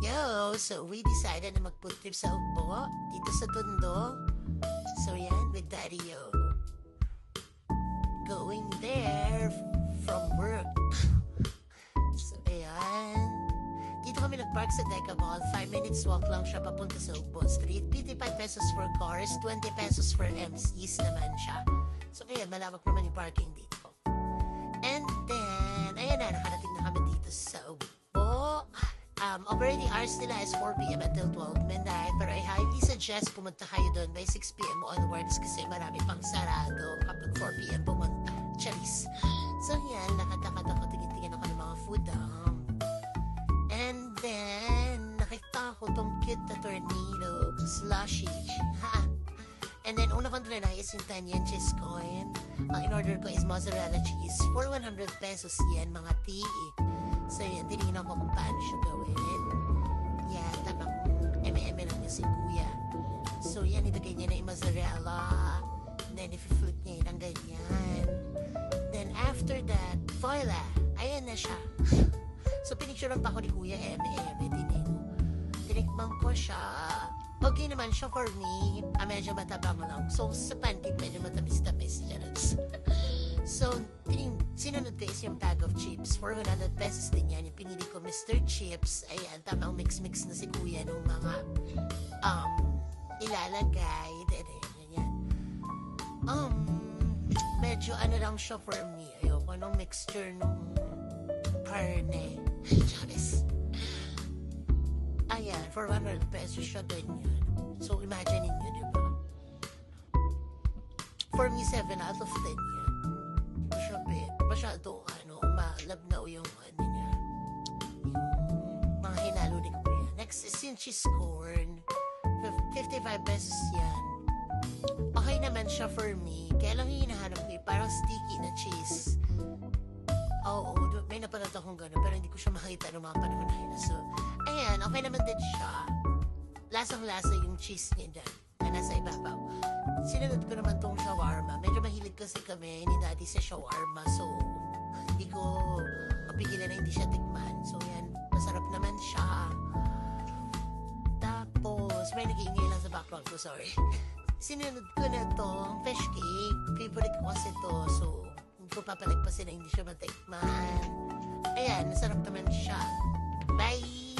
Yo, so we decided na mag-food trip sa Ugbo, dito sa Tondo. So yan, with Daddy Yo. Going there from work. So ayan. Dito kami nag-park sa Deca Mall. 5 minutes walk lang siya papunta sa Ugbo Street. 55 pesos for cars, 20 pesos for MCs naman siya. So kaya malawak naman yung parking dito. And then, ayan na, nakarating na kami dito sa Ugbo. Operating hours nila is 4 p.m. until 12 midnight, pero I highly suggest pumunta kayo doon by 6 p.m. onwards kasi marami pang sarado kapag 4 p.m. pumunta. Charis. So yan, lakad-lakad ako, tingin-tingin ako ng mga food. And then, nakita ko tong cute na tornado, slushy. Ha? And then, una kong trinay is yung 10 yen cheese coin. Ang in-order ko is mozzarella cheese. For 100 pesos yan, mga tea. So yan, tinignan ko kung paano siya gawin. Yan, tamang eme-eme lang niya si kuya. So yan, ilagay niya na yung mozzarella. Then, if-flip niya yun ang ganyan. Then, after that, voila! Ayan na siya. So, pinicturean pa ko ni kuya, eme-eme, tinikman ko siya. Okay naman siya for me. Medyo matabang lang. So, sa pancake, medyo matamis-tamis. So, sinunod ko is yung bag of chips. For 100 pesos din yan. Yung pinili ko, Mr. Chips. Ayan, tamang mix-mix na si kuya nung mga ilalagay. Yan. Medyo ano lang siya for me. Ayoko nung mixture nung carne. Charis. Ayan, for 100 pesos siya ganyan. So, imagine nyo, di ba? For me, 7 out of 10 yan. Masyado, malabnaw yung ano niya. Yung mga hinalo ni kuya. Next is yung cheese corn. 55 pesos yan. Okay naman siya for me. Kaya lang yung hinahanap ko parang sticky na cheese. Oo, may napanood akong gano'n, pero hindi ko siya makita ng mga panahon na yun. So, ayan, okay naman din siya. Lasang-lasa yung cheese niya dyan na nasa ibabaw. Sinunod ko naman tong shawarma. Medyo mahilig kasi kami ni Daddy sa shawarma. So, hindi ko mapigilan na hindi siya tikman. So, yan, masarap naman siya. Tapos, may nag-iingay lang sa background ko, sorry. Sinunod ko na tong fish cake. Favorite ko kasi to. So, hindi ko papalagpasin na hindi siya matikman. Ayan, masarap naman siya. Bye!